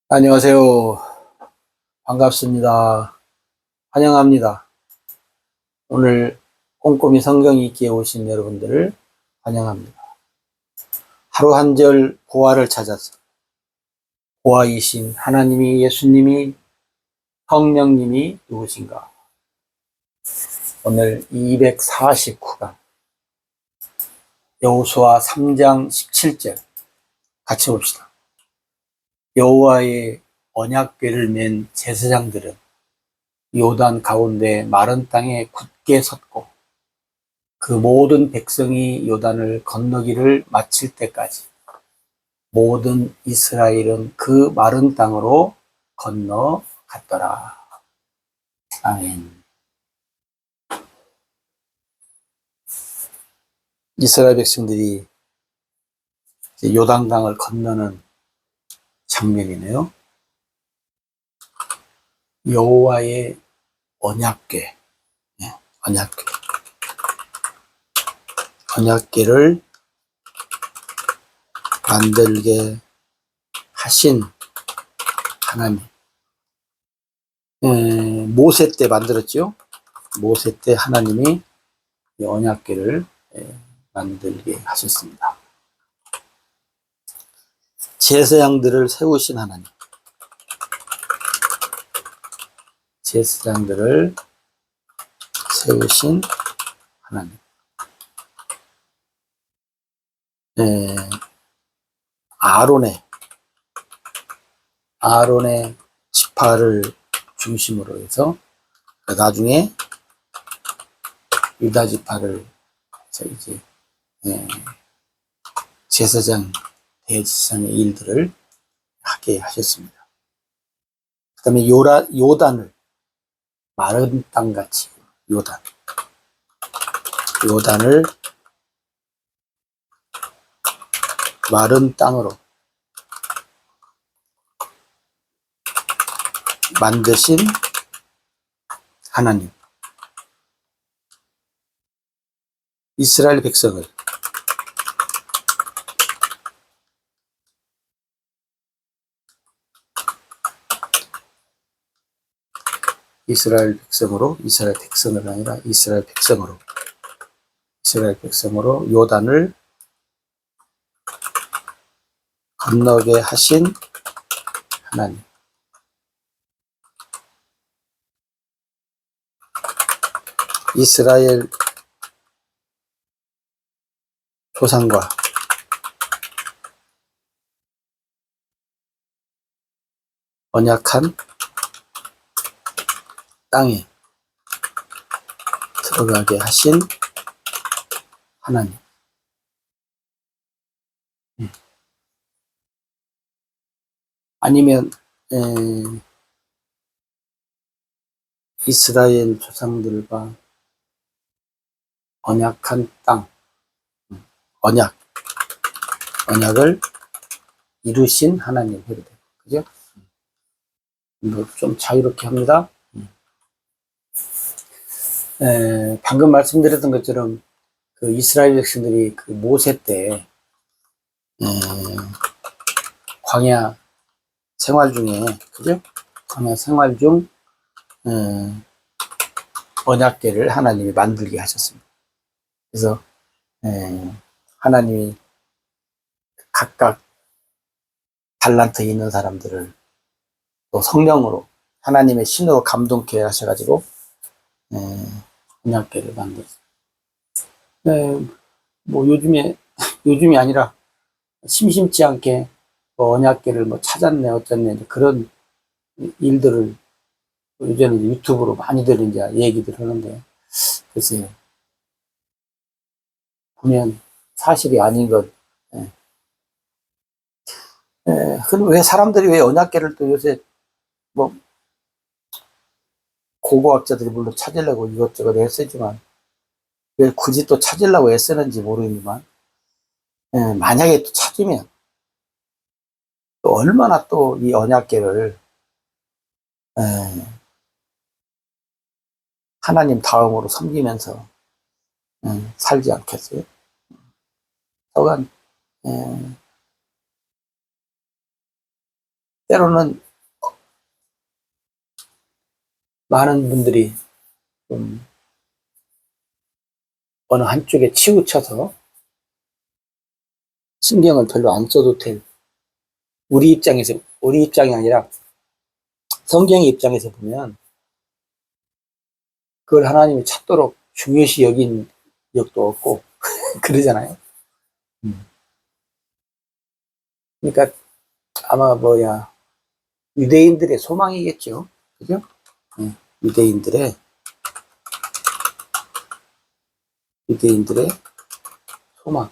안녕하세요. 반갑습니다. 환영합니다. 오늘 꼼꼼히 성경 읽기에 오신 여러분들을 환영합니다. 하루 한 절 보화를 찾아서 보화이신 하나님이, 예수님이, 성령님이 누구신가? 오늘 249강 여호수아 3장 17절 같이 봅시다. 여호와의 언약궤를 맨 제사장들은 요단 가운데 마른 땅에 굳게 섰고 그 모든 백성이 요단을 건너기를 마칠 때까지 모든 이스라엘은 그 마른 땅으로 건너갔더라. 아멘. 이스라엘 백성들이 요단강을 건너는 장면이네요. 여호와의 언약궤, 언약궤, 언약궤를 만들게 하신 하나님. 모세 때 만들었죠. 모세 때 하나님이 이 언약궤를 만들게 하셨습니다. 제사장들을 세우신 하나님. 제사장들을 세우신 하나님. 아론의 지파를 중심으로 해서 나중에 유다 지파를 이제 제사장 대제사장의 일들을 하게 하셨습니다. 그 다음에 요단을 마른 땅같이 요단을 마른 땅으로 만드신 하나님. 이스라엘 백성을 이스라엘 백성을 아니라 이스라엘 백성으로 요단을 건너게 하신 하나님. 이스라엘 조상과 언약한 땅에 들어가게 하신 하나님. 아니면 이스라엘 조상들과 언약한 땅, 언약을 이루신 하나님 해도 돼요. 그죠? 좀 자유롭게 합니다. 방금 말씀드렸던 것처럼 그 이스라엘 백성들이 그 모세 때 광야 생활 중에, 그죠? 광야 생활 중 언약궤를 하나님이 만들게 하셨습니다. 그래서 하나님이 각각 달란트 있는 사람들을 또 성령으로 하나님의 신으로 감동케 하셔가지고 언약궤를 만들었어요. 뭐 요즘이 아니라 심심치 않게 뭐 언약궤를 뭐 찾았네 어쩌네 그런 일들을 요새는 유튜브로 많이들 이제 얘기들 하는데, 글쎄요, 보면 사실이 아닌 것. 그럼 왜 사람들이 왜 언약궤를 또 요새 뭐 고고학자들이 물론 찾으려고 이것저것 애쓰지만 왜 굳이 또 찾으려고 애쓰는지 모르겠지만, 만약에 또 찾으면 또 얼마나 또 이 언약궤를 하나님 다음으로 섬기면서 살지 않겠어요? 또한 때로는 많은 분들이 좀 어느 한쪽에 치우쳐서 신경을 별로 안 써도 될, 우리 입장이 아니라 성경의 입장에서 보면 그걸 하나님이 찾도록 중요시 여긴 적도 없고 그러잖아요. 그러니까 아마 유대인들의 소망이겠죠. 그죠? 유대인들의 소망.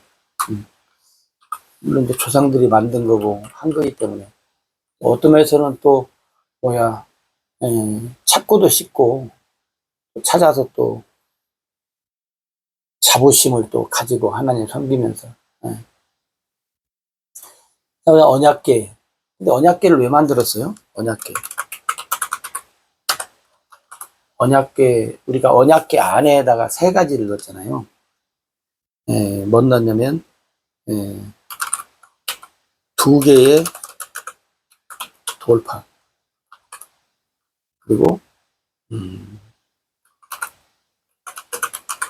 물론 이제 조상들이 만든 거고 한 거기 때문에 어떤 면에서는 또 찾고도 싶고 찾아서 또 자부심을 또 가지고 하나님 섬기면서. 언약궤. 근데 언약궤를 왜 만들었어요? 언약궤, 우리가 언약궤 안에다가 세 가지를 넣었잖아요. 뭐 넣었냐면, 2개의 돌판. 그리고,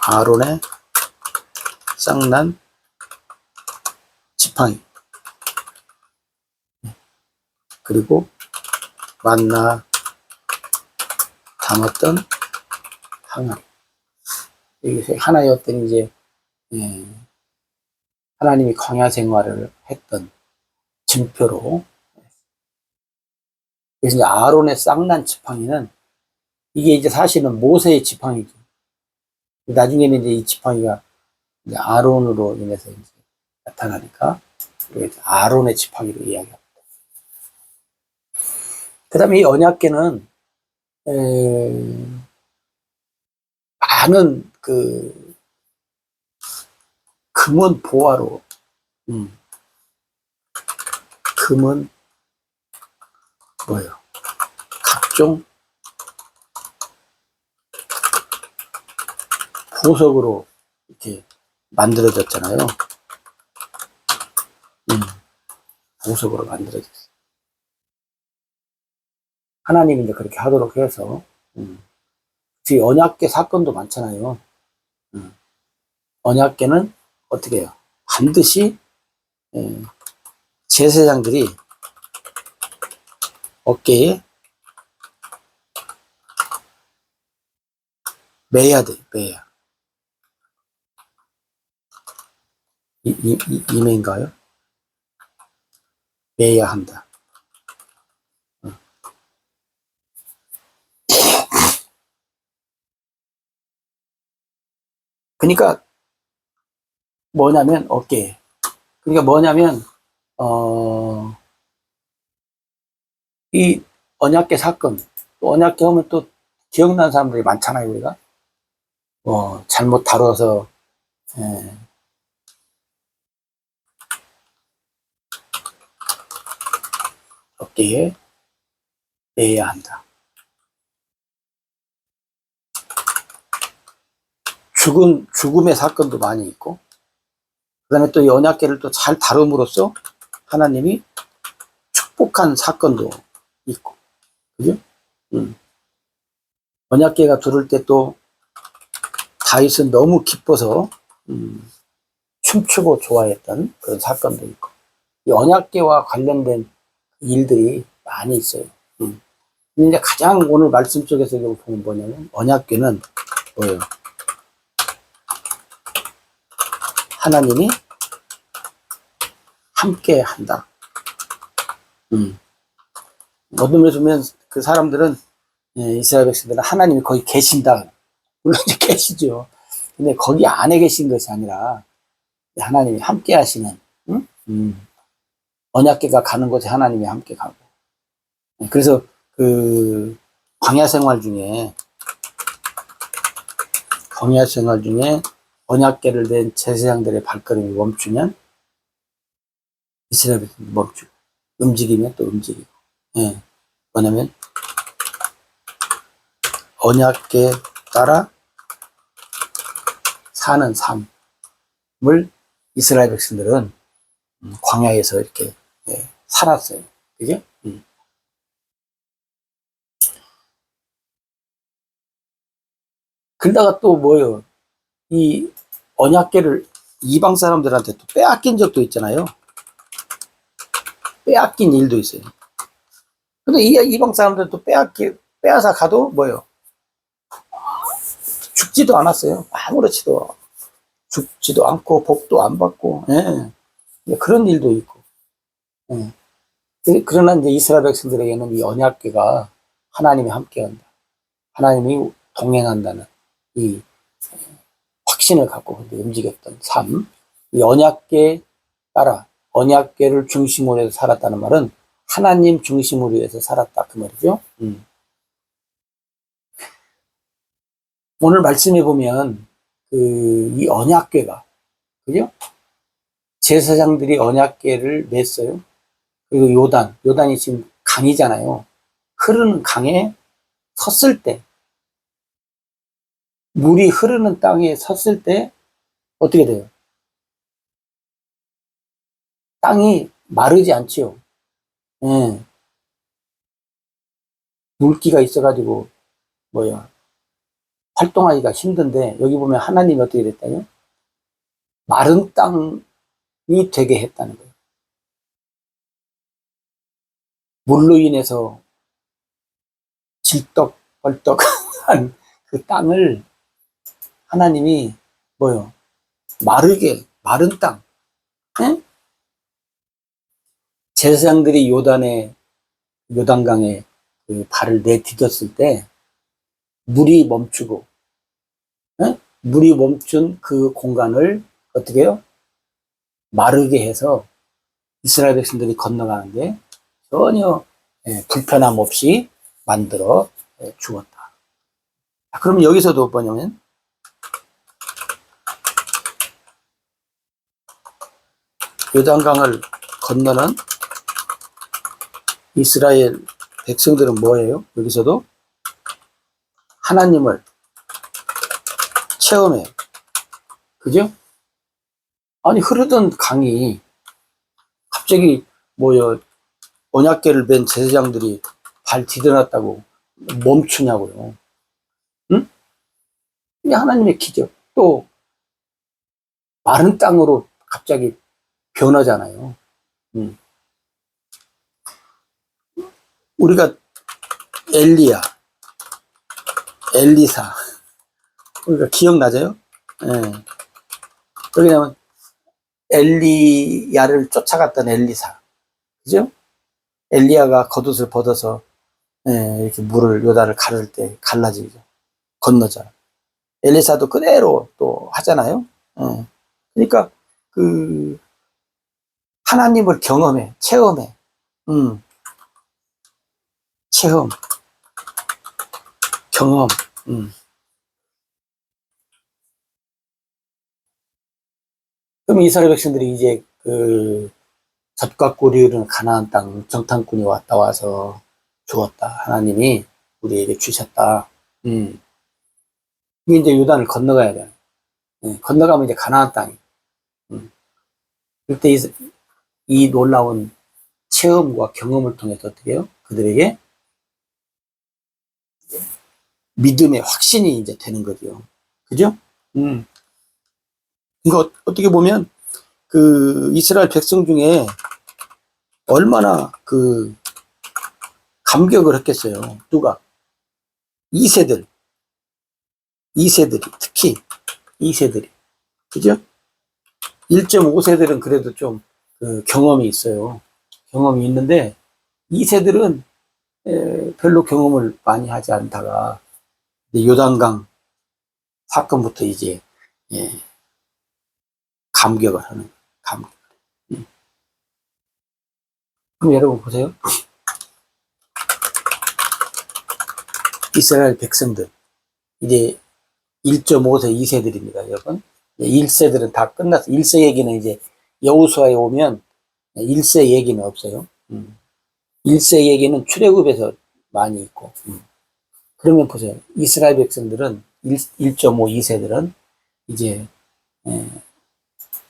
아론의 쌍난 지팡이. 그리고 만나 담았던 항아리. 이게 하나였던 이제, 하나님이 광야 생활을 했던 징표로. 그래서 이제 아론의 쌍난 지팡이는 이게 이제 사실은 모세의 지팡이죠. 나중에는 이제 이 지팡이가 이제 아론으로 인해서 이제 나타나니까 아론의 지팡이로 이야기합니다. 그 다음에 이 언약궤는 많은 금은 보화로, 금은 각종 보석으로 이렇게 만들어졌잖아요. 보석으로 만들어졌어요. 하나님이 이제 그렇게 하도록 해서, 이 언약궤 사건도 많잖아요. 언약궤는 어떻게 해요? 반드시 제사장들이 어깨에 매야 돼, 매야. 이매인가요? 매야 한다. 그러니까 뭐냐면 어깨에. 그러니까 뭐냐면 이 언약궤 사건, 또 언약궤 하면 또 기억나는 사람들이 많잖아요, 우리가. 잘못 다뤄서 어깨에 매야 한다. 죽음의 사건도 많이 있고, 그 다음에 또 이 언약궤를 또 잘 다룸으로써 하나님이 축복한 사건도 있고, 그죠? 언약궤가 들을 때 또 다윗은 너무 기뻐서 춤추고 좋아했던 그런 사건도 있고, 이 언약궤와 관련된 일들이 많이 있어요. 근데 가장 오늘 말씀 속에서 보면 뭐냐면 언약궤는 뭐예요? 하나님이 함께 한다. 어떤 면에서 보면 그 사람들은, 이스라엘 백성들은 하나님이 거기 계신다. 물론 이제 계시죠. 근데 거기 안에 계신 것이 아니라 하나님이 함께 하시는, 언약궤가 가는 곳에 하나님이 함께 가고. 그래서 광야 생활 중에 언약궤를 댄 제사장들의 발걸음이 멈추면 이스라엘 백성이 멈추고, 움직이면 또 움직이고. 뭐냐면 언약궤 따라 사는 삶을 이스라엘 백성들은 광야에서 이렇게 살았어요. 그죠? 그러다가 또 뭐요? 이 언약궤를 이방 사람들한테 또 빼앗긴 적도 있잖아요. 빼앗긴 일도 있어요. 근데 이 이방 사람들 또 빼앗아 가도 뭐요? 죽지도 않았어요. 아무렇지도 죽지도 않고 복도 안 받고, 예. 그런 일도 있고. 예. 그러나 이제 이스라엘 백성들에게는 이 언약궤가 하나님이 함께한다. 하나님이 동행한다는 이 확신을 갖고 움직였던 삶. 이 언약궤 따라 언약궤를 중심으로 해서 살았다는 말은 하나님 중심으로 해서 살았다 그 말이죠. 오늘 말씀해 보면 이 언약궤가 그죠? 제사장들이 언약궤를 냈어요. 그리고 요단이 지금 강이잖아요. 흐르는 강에 섰을 때, 물이 흐르는 땅에 섰을 때 어떻게 돼요? 땅이 마르지 않지요. 예. 물기가 있어가지고 활동하기가 힘든데 여기 보면 하나님이 어떻게 됐다요? 마른 땅이 되게 했다는 거예요. 물로 인해서 질떡벌떡한 그 땅을 하나님이 마른 땅. 예? 제사장들이 요단강에 그 발을 내디뎠을 때 물이 멈추고, 예? 물이 멈춘 그 공간을 어떻게 해요? 마르게 해서 이스라엘 백성들이 건너가는데 전혀 불편함 없이 만들어 주었다. 그럼 여기서도 뭐냐면 요단강을 건너는 이스라엘 백성들은 뭐예요? 여기서도 하나님을 체험해요. 그죠? 아니 흐르던 강이 갑자기 언약궤를 맨 제사장들이 발 디뎌놨다고 멈추냐고요. 응? 이게 하나님의 기적. 또 마른 땅으로 갑자기 변하잖아요. 우리가 엘리사 우리가 기억나죠? 예. 왜냐면 엘리야를 쫓아갔던 엘리사, 그죠? 엘리야가 겉옷을 벗어서 이렇게 요단을 가를 때 갈라지죠. 건너잖아. 엘리사도 그대로 또 하잖아요. 그러니까 하나님을 체험해. 체험, 경험. 그럼 이스라엘 백성들이 이제 젖과 꿀이 흐르는 가나안 땅 정탐꾼이 와서 주었다. 하나님이 우리에게 주셨다. 이게 이제 요단을 건너가야 돼. 건너가면 이제 가나안 땅이. 그때 이 놀라운 체험과 경험을 통해서 어떻게 해요? 그들에게 믿음의 확신이 이제 되는 거죠. 그죠? 이거 어떻게 보면 이스라엘 백성 중에 얼마나 감격을 했겠어요. 누가? 2세들이, 특히 2세들이. 그죠? 1.5세들은 그래도 좀 경험이 있어요. 경험이 있는데 2세들은 별로 경험을 많이 하지 않다가 요단강 사건부터 이제 감격을 하는 감격. 그럼 여러분 보세요. 이스라엘 백성들 이제 1.5세 2세들입니다, 여러분. 1세들은 다 끝났어. 1세 얘기는 이제 여호수아에 오면 1세 얘기는 없어요. 1세 얘기는 출애굽에서 많이 있고. 그러면 보세요. 이스라엘 백성들은 1.5, 2세들은 이제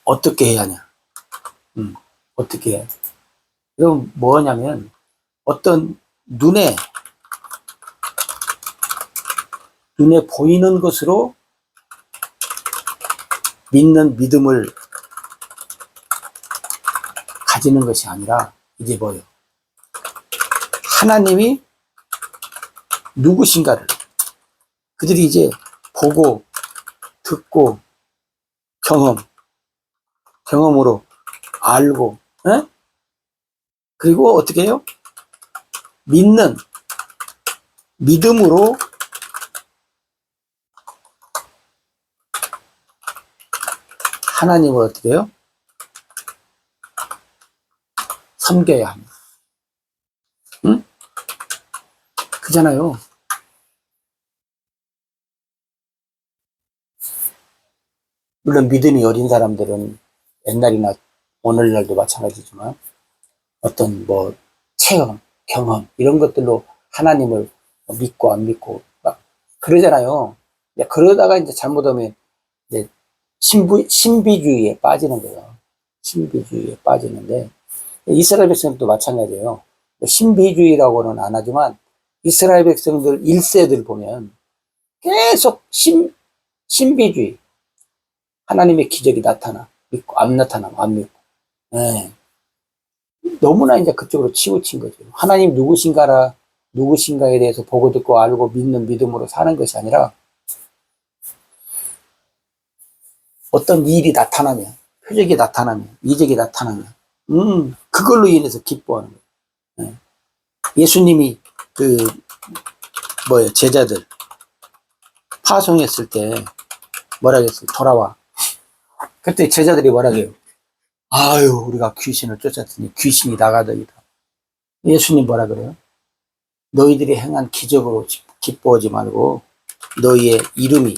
어떻게 해야 하냐? 어떻게 해야? 그럼 뭐냐면 어떤 눈에 눈에 보이는 것으로 믿는 믿음을 가지는 것이 아니라 이제 뭐예요? 하나님이 누구신가를 그들이 이제 보고 듣고 경험으로 알고, 에? 그리고 어떻게 해요? 믿는 믿음으로 하나님을 어떻게 해요? 섬겨야 합니다. 응? 그잖아요. 물론 믿음이 어린 사람들은 옛날이나 오늘날도 마찬가지지만 어떤 뭐 체험, 경험 이런 것들로 하나님을 믿고 안 믿고 막 그러잖아요. 그러다가 이제 잘못하면 이제 신비주의에 빠지는 거예요. 신비주의에 빠지는데 이스라엘 백성도 마찬가지예요. 신비주의라고는 안 하지만 이스라엘 백성들 1세들 보면 계속 신비주의. 하나님의 기적이 나타나. 믿고, 안 나타나면 안 믿고. 네. 너무나 이제 그쪽으로 치우친 거죠. 하나님 누구신가에 대해서 보고 듣고 알고 믿는 믿음으로 사는 것이 아니라 어떤 일이 나타나면, 표적이 나타나면, 이적이 나타나면, 그걸로 인해서 기뻐하는 거예요. 네. 예수님이 제자들 파송했을 때 뭐라 그랬어요? 돌아와. 그때 제자들이 뭐라 그래요? 아유, 우리가 귀신을 쫓았더니 귀신이 나가더이다. 예수님 뭐라 그래요? 너희들이 행한 기적으로 기뻐하지 말고 너희의 이름이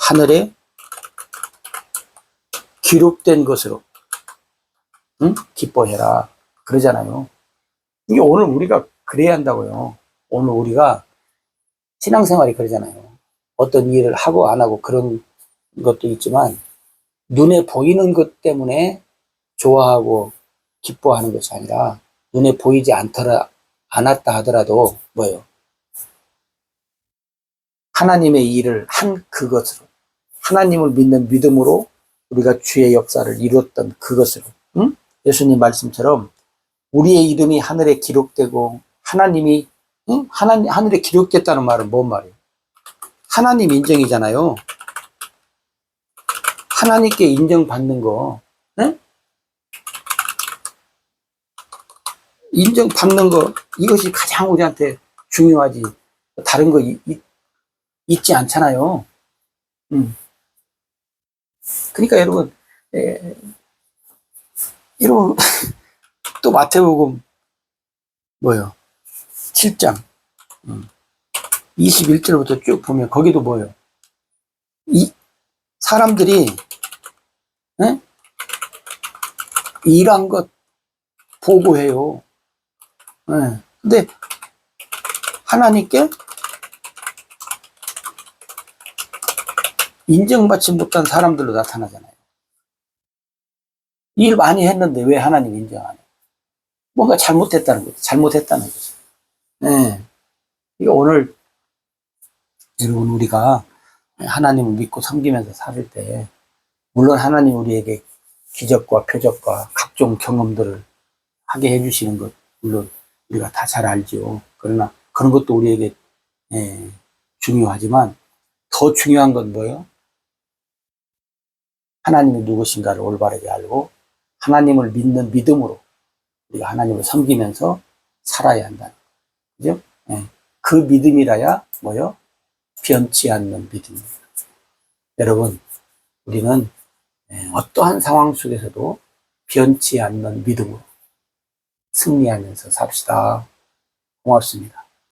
하늘에 기록된 것으로 기뻐해라. 그러잖아요. 이게 오늘 우리가 그래야 한다고요. 오늘 우리가 신앙생활이 그러잖아요. 어떤 일을 하고 안 하고 그런 것도 있지만 눈에 보이는 것 때문에 좋아하고 기뻐하는 것이 아니라 눈에 보이지 않았다 하더라도 뭐예요? 하나님의 일을 한 그것으로 하나님을 믿는 믿음으로 우리가 주의 역사를 이루었던 그것으로 예수님 말씀처럼 우리의 이름이 하늘에 기록되고 하나님이 하늘에 기록됐다는 말은 뭔 말이에요? 하나님 인정이잖아요. 하나님께 인정받는 거, 네? 인정받는 거, 이것이 가장 우리한테 중요하지. 다른 거 있지 않잖아요. 그러니까 여러분, 여러분, 또 마태복음, 7장, 21절부터 쭉 보면, 거기도 사람들이, 네? 일한 것 보고해요. 네. 근데 하나님께 인정받지 못한 사람들로 나타나잖아요. 일 많이 했는데 왜 하나님 인정 안 해? 뭔가 잘못했다는 거죠. 잘못했다는 거죠. 네. 이거 오늘 여러분 우리가 하나님을 믿고 섬기면서 살 때 물론 하나님 우리에게 기적과 표적과 각종 경험들을 하게 해주시는 것 물론 우리가 다 잘 알죠. 그러나 그런 것도 우리에게 중요하지만 더 중요한 건 뭐예요? 하나님이 누구신가를 올바르게 알고 하나님을 믿는 믿음으로 우리가 하나님을 섬기면서 살아야 한다는 거죠. 그 믿음이라야 변치 않는 믿음입니다. 여러분, 우리는 어떠한 상황 속에서도 변치 않는 믿음으로 승리하면서 삽시다. 고맙습니다.